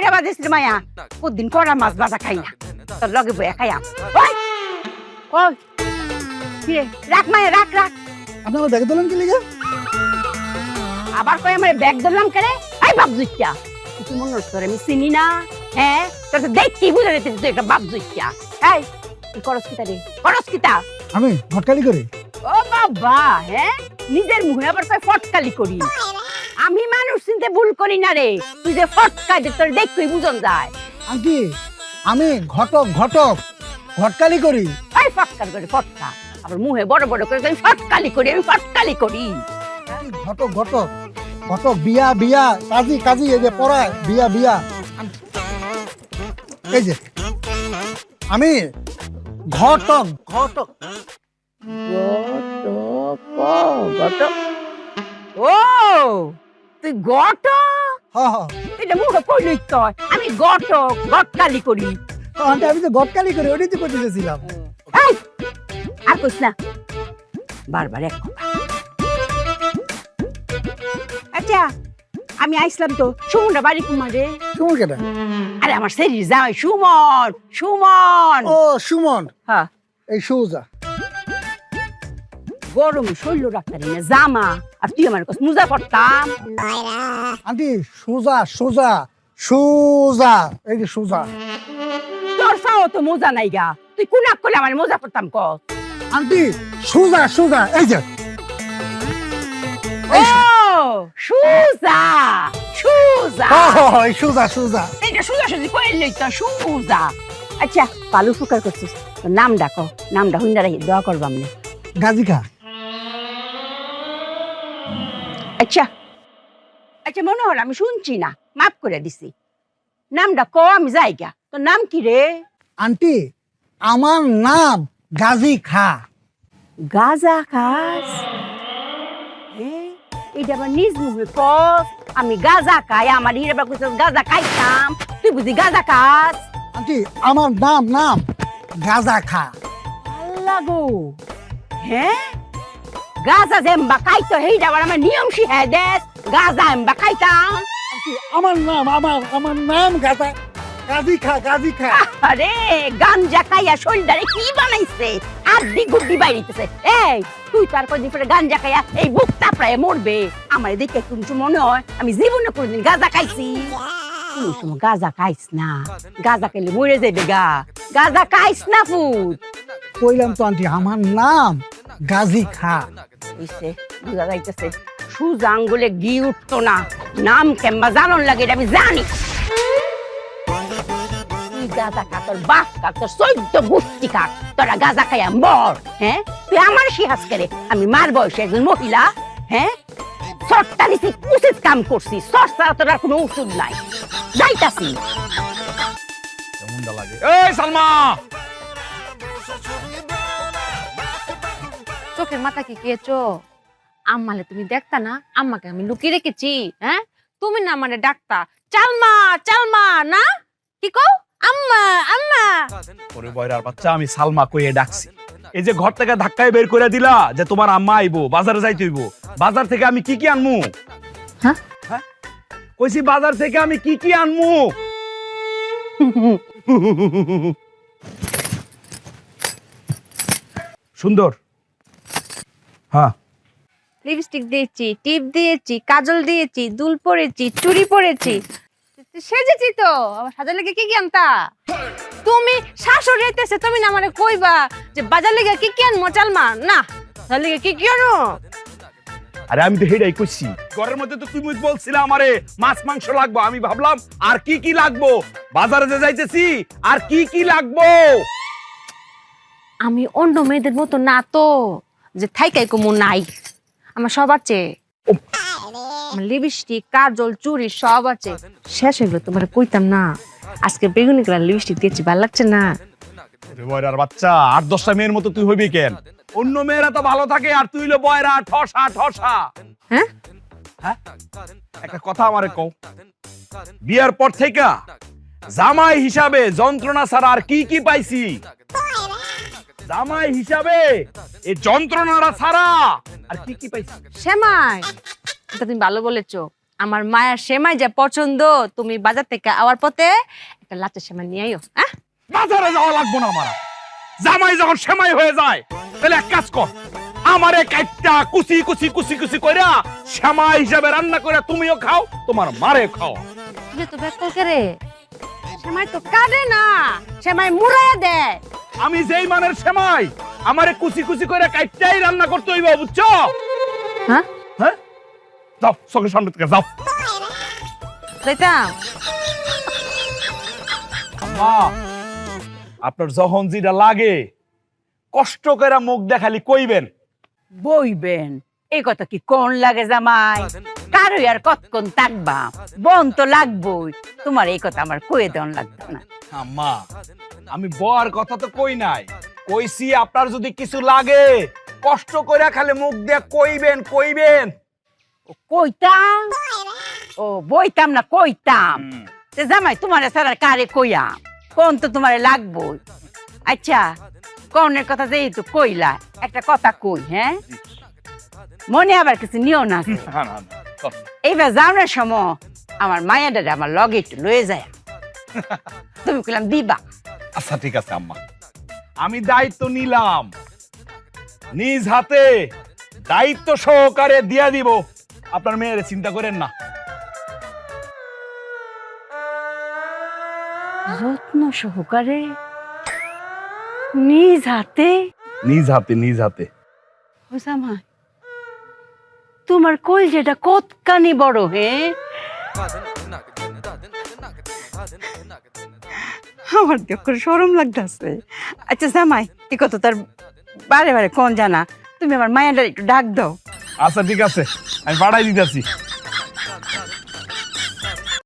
কয়টা বাজেছ রে মায়া কতদিন করা মাছ ভাজা খাই না তোর লগে বইয়া খাইয়া ওই কই কি রে রাখ মায়া রাখ রাখ আপনি আমার ব্যাগে দিলেন কি লিগে? আবার কই আমার ব্যাগ ধরলাম কেরে এই বাপ জুইটা তুই মনে হচ্ছে তোরে আমি চিনি না হ্যাঁ তোর তো দেখি বুঝে রেছিস তুই একটা বাপ জুইটা এই তুই করস কিতা রে করস কিতা আমি ঘটকালি করি। ও বাবা হ্যাঁ নিজের মুখে আবার কই ফটকালি করি আমি মানুষ চিনতে ভুল করি না রে তুই যে ফটকাই দে তোর দেখই বুঝন যায় আন্টি আমি ঘটকালি করি। এই ফটকাল করে ফটকা আবার মুখে বড় বড় করে আমি ফটকালি করি ঘটক বিয়া কাজী এই যে পড়ায় বিয়া এই যে আমি ঘটক ও তুই গট হ্যাঁ এটা মুখে কইলি তো আমি গটকালি করি আন্টি আমি তো ঘটকালি করি ওটাই তো করতে চেয়েছিলাম। এই, আর কইস না বারবার এক কথা আচ্ছা আমি আইসলাম তো সুমনটা বাড়ি কুমারে সুমন কেটা? আরে আমার শরীর যাই সুমন ও সুমন হ্যাঁ এই সুজা গরমে শৈল রাখতারি না জামা আর তুই আমার কাছে মুজা পড়তাম আন্টি সুজা এই যে সুজা তোর সাও তো মোজা নাই গা তুই কুনাক করলে আমার মোজা পড়তাম ক আন্টি সুজা এই যে ও সুজা এই সুজা এইটা সুজি কইলেই তো সুজা আচ্ছা পালু ফুকার করছিস তোর নাম ডাকো নামটা হুইন্দা রাখি দোয়া করবাম না গাজী খা। আচ্ছা মনে হল আমি শুনছি না মাফ করে দিছি নামটা ক আমি যাই গা তোর নাম কি রে আন্টি আমার নাম গাজী খা। গাজা খাস এইটা আবার নিজ মুখে কস আমি গাজা খাই আমার হিরে বা কইছস গাজা খাইতাম তুই বুঝি গাজা খাস আন্টি আমার নাম গাজা খা। আল্লাহ গো হ্যাঁ গাজা জেম্বা খাইতো হেইটা আবার আমার নিয়ম শিখাই দেস গাজা এম্বা খাইতাম আন্টি আমার নাম গাজী খা। আরে গাঞ্জা খাইয়া শরীরটারে কি বানাইছে আড্ডি গুড্ডি বাইরিতেছে এই তুই তার কদিন পরে গাঞ্জা খাইয়া এই বুক তাপড়ায় মরবে আমার দেখে কোন মনে হয় আমি জীবনে কোনদিন গাঁজা খাইছি কোন সময় গাঁজা খাইস না গাঁজা খাইলে মরে যাবে গাঁজা খাইস না ফুট কইলাম তো আন্টি আমার নাম গাজী খা। বুঝছে বুঝা যাইতেছে সুজা আঙ্গুলে ঘি উঠতো না নাম কেমবা জানন লাগে এটা আমি জানি গাঁজা খা তোর বাপ খা তোর 14 গোষ্ঠী খা তোরা গাঁজা খাইয়া মর হ্যাঁ তুই আমার সিহাস করে আমি মার বয়সে একজন মহিলা হ্যাঁ সরটা দিছি উচিত কাম করছি সর ছাড়া তোর আর কোনো ওষুধ নাই যাইতাছি কেমনটা লাগে এই সালমা চোখের মাথা কি কেছো আম্মালে তুমি দেখতা না আম্মাকে আমি লুকিয়ে রেখেছি হ্যাঁ তুমি না মানে ডাকতা চালমা না কি কও আম্মা ওরে বয়রার বাচ্চা আমি সালমা কইয়ে ডাকছি এই যে ঘর থেকে ধাক্কায় বের করে দিলা যে তোমার আম্মা আইবো বাজারে যাইতে হইবো বাজার থেকে আমি কি আনমু হ্যাঁ কইছি বাজার থেকে আমি কি আনমু সুন্দর হ্যাঁ লিপস্টিক দিয়েছি টিপ দিয়েছি কাজল দিয়েছি দুল পরেছি চুড়ি পরেছি সেজেছি তো আবার সাজার লেগে কি আনতা তুমি শাশুড়ি হইতেছে তুমি না আমারে কইবা যে বাজার লেগে কি আনমো চালমা না বাজার লেগে কি আনো আরে আমি তো হেডাই কইছি ঘরের মধ্যে তো তুমি বলছিলা আমারে মাছ মাংস লাগবো আমি ভাবলাম আর কি লাগবো বাজারে যে যাইতেছি আর কি লাগবো আমি অন্য মেয়েদের মতো না তো যে থাইকাই কমু নাই আমার সব আছে লিপস্টিক কাজল চুড়ি সব আছে শেষ হইলো তোমার কইতাম না আজকে বেগুনি কালার লিপস্টিক দিয়েছি ভালো লাগছে না বয়রার বাচ্চা 8-10টা মেয়ের মতো তুই হইবি কেন অন্য মেয়েরা তো ভালো থাকে আর তুই হলো বয়রা ঠসা হ্যাঁ একটা কথা আমারে কও বিয়ার পর থেকে জামাই হিসাবে যন্ত্রণা ছাড়া আর কি পাইছি জামাই হিসাবে এই যন্ত্রণাটা ছাড়া আর কি পাইছি শ্যামাই এটা তুমি ভালো বলেছো আমার মায়ের সেমাই যা পছন্দ, তুমি বাজার থেকে আওয়ার পথে একটা লাচ্চা সেমাই নিয়ে আইও। বাজারে যাওয়া লাগবো না আমার। জামাই যখন সেমাই হয়ে যায় তাহলে এক কাজ কর, আমারে কাইটটা কুচি কুচি কুচি কুচি কইরা সেমাই হিসাবে রান্না করে তুমিও খাও, তোমার মারে খাও। তুই তো ব্যাকল করে, সেমাই তো কাটে না, সেমাই মুড়াইয়া দেয়। আমি যেই মানের সেমাই, আমারে কুচি কুচি করে কাইটটাই রান্না করতে হইব, বুঝছো? হ্যাঁ হ্যাঁ, যাও চোখের সামনে থেকে যাও। যাইতাম। মা, আপনার যখন যেটা লাগে কষ্ট করে মুখ দেখালি কইবেন। বইবেন এই কথা কি কোন লাগে জামাই? কারো আর কতক্ষণ থাকবা, বন তো লাগবই। তোমার এই কথা আমার কয়ে দেওয়ান লাগবে না। আম্মা, আমি বর কথা তো কই নাই, কইছি আপনার যদি কিছু লাগে কষ্ট করে খালি মুখ দিয়ে কইবেন কইবেন। ও কইতাম, ও বইতাম না কইতাম। তে জামাই তোমার সারা কারে কইয়া কোন তো তোমার লাগবই। আচ্ছা, কনের কথা যেহেতু কইলা, একটা কথা কই, হ্যাঁ মনে আবার কিছু নিও না। এইবার যাওয়ার সময় আমার মায়াডারে আমার লগে একটু লয়ে যায়, তুমি কইলাম দিবা। আচ্ছা ঠিক আছে আম্মা, আমি দায়িত্ব নিলাম, নিজ হাতে দায়িত্ব সহকারে দিয়া দিব। আপনার মেয়ের চিন্তা করেন না। যত্ন সহকারে নিজ হাতে। নিজ হাতে নিজ হাতে। ও জামাই, তোমার কই যেটা কতখানি বড় হে। আমার দেখো শরম লাগতেছে। আচ্ছা জামাই, এই কথা তার বারে বারে কোন জানা, তুমি আমার মায়াটার একটু ডাক দাও। আচ্ছা ঠিক আছে, আমি পাঠাই দিতেছি।